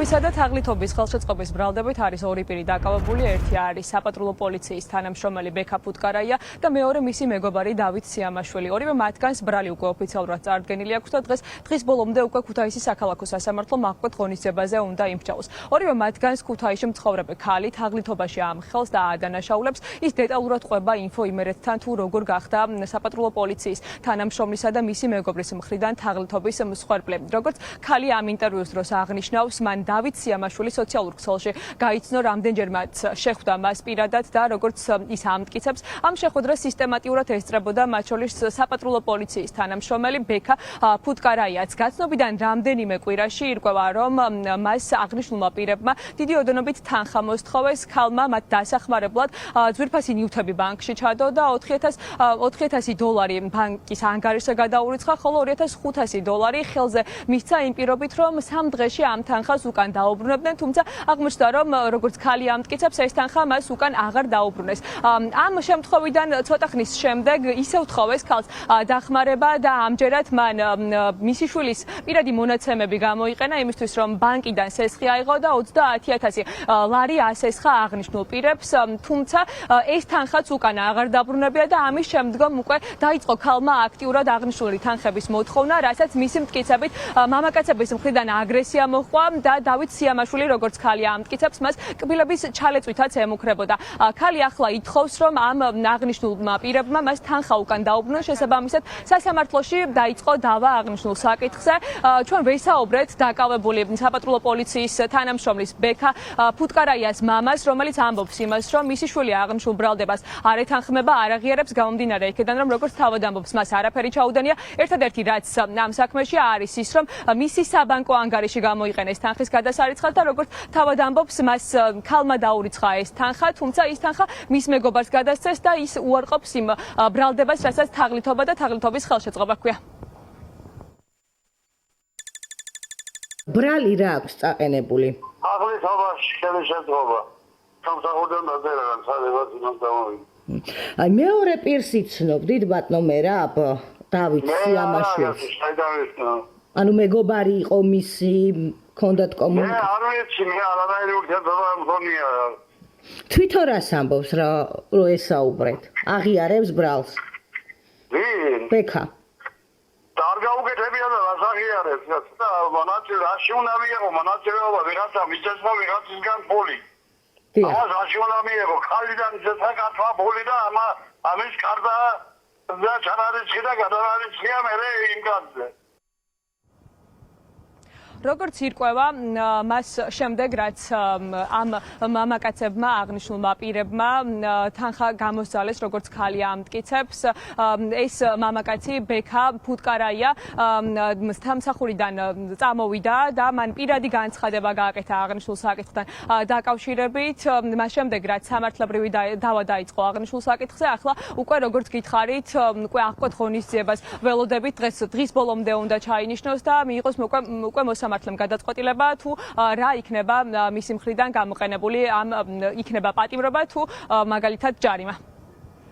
თვითმფრინავებისა და თაღლითობის ხელშეწყობის ბრალდებით არის ორი პირი დაკავებული. ერთი არის საპატრულო პოლიციის თანამშრომელი ბექა ფუტკარაია და მეორე მისი მეგობარი დავით სიამაშვილი. ორივე მათგანს ბრალი უკვე ოფიციალურად წარდგენილი აქვს და დღის ბოლომდე უკვე ქუთაისის საქალაქო სასამართლო მაღკვეთ ღონისძიებაზე უნდა იმსჯაოს. ორივე მათგანს ქუთაისში მცხოვრები ქალი თაღლითობაში ამხელს და აადანაშაულებს. ის დეტალურად ყვება ინფო იმერეთთან თუ როგორ გახდა საპატრულო პოლიციის თანამშრომლისა და მისი მეგობრის მხრიდან თაღლითობის მსხვერპლი. როგორც ქალი ამ ინტერვიუს დროს აღნიშნავს, მან დავით სიამაშვილი სოციალურ ქსელში გაიცნო, რამდენჯერმეც შეხვდა მას პირადად და როგორც ის ამტკიცებს, ამ შეხვედრას სისტემატიურად ესწრებოდა მათ შორის საპატრულო პოლიციის თანამშრომელი ბექა ფუტკარაიაც. გაცნობიდან რამდენიმე კვირაში ირკვევა, რომ მას აღნიშნულმა პირებმა დიდი ოდენობით თანხა მოსთხოვეს. ქალმა მათ დასახმარებლად ძვირფასი ნივთები ბანკში ჩადო და $4,000 ბანკის ანგარიშზე გადაურიცხა, ხოლო $2,500 ხელზე მისცა იმ პირობით, რომ 3 დღეში ამ თანხას უკან დაუბრუნებდნენ, თუმცა აღმოჩნდა, რომ როგორც ქალი ამტკიცებს, ეს თანხა მას უკან აღარ დაუბრუნეს. ამ შემთხვევიდან ცოტა ხნის შემდეგ ისევ თხოვეს ქალს დახმარება და ამჯერად მან მისი შვილის პირადი მონაცემები გამოიყენა იმისთვის, რომ ბანკიდან სესხი აიღო და $30,000 ასესხა აღნიშნულ პირებს, თუმცა ეს თანხაც უკან აღარ დაბრუნებია და ამის შემდგომ უკვე დაიწყო ქალმა აქტიურად აღნიშნული თანხების მოთხოვნა, რასაც მისი მტკიცებით მამაკაცების მხრიდან აგრესია მოჰყვა და დავით სიამაშვილი, როგორც ქალი ამტკიცებს, მას კბილების ჩალეწვითაც ემუქრებოდა. ქალი ახლა ითხოვს, რომ ამ აღნიშნულმა პირებმა მას თანხა უკან დაუბრუნოს, შესაბამისად სასამართლოში დაიწყო დავა აღნიშნულ საკითხზე. ჩვენ ვესაუბრეთ დაკავებული საპატრულო პოლიციის თანამშრომლის ბექა ფუტკარაიას მამას, რომელიც ამბობს იმას, რომ მისი შვილი აღნიშნულ ბრალდებას არ ეთანხმება, არ აღიარებს, გამომდინარე იქედან, რომ როგორც თავად ამბობს, მას არაფერი ჩაუდენია. ერთადერთი რაც ამ საქმეში არის ის, რომ მისი საბანკო ანგარიში გამოიყენეს თანხის გადასარიცხად და როგორც თავად ამბობს, მას ქალმა დაურიცხა ეს თანხა, თუმცა ის თანხა მის მეგობარს გადასცეს და ის უარყოფს იმ ბრალდებას, რასაც თაღლითობა და თაღლითობის ხელშეწყობა ჰქვია. ბრალი რა აქვს წაყენებული? თაღლითობაში ხელშეწყობა. სამსახურიდან დაწერა, სადღაც იმას გამოვიდა. აი მეორე პირს იცნობდით ბატონო მერაბ დავით სიამაშვილს? ანუ მეგობარი იყო მისი, ქონდათ კომუნიკაცია? არ ვიცი, მე არანაირი ურთიერთობა მქონია. თვითონ რას ამბობს, რომ ესაუბრეთ? აღიარებს ბრალს? ვინ? ბექა. არ გაუკეთებია და რას აღიარებს? და მონაწილე რაში უნდა მიიღო მონაწილეობა ვიღაცა მისცემა ვიღაცისგან ფული. ამას რაში უნდა მიიღო? ქალიდან ზესაკათვა ფული და ამის კარდა და ჩანარიცხი და გადარარიცხია მერე იმ კაცზე. როგორც ირკვევა, მას შემდეგ რაც ამ მამაკაცებმა აღნიშნულმა პირებმა თანხა გამოსცალეს, როგორც ქალი ამტკიცებს, ეს მამაკაცი ბექა ფუტკარაია სამსახურიდან წამოვიდა და მან პირადი განცხადება გააკეთა აღნიშნულ საკითხთან დაკავშირებით. მას შემდეგ რაც სამართლებრივი დავა დაიწყო აღნიშნულ საკითხზე, ახლა უკვე როგორც გითხარით, უკვე აღკვეთ ღონისძიებას ველოდებით, დღის ბოლომდე უნდა ჩაინიშნოს და მიიღოს უკვე მოსამართლემ გადაწყვეტილება თუ რა იქნება მისი მხრიდან გამოყენებული, იქნება პატიმრობა თუ მაგალითად ჯარიმა.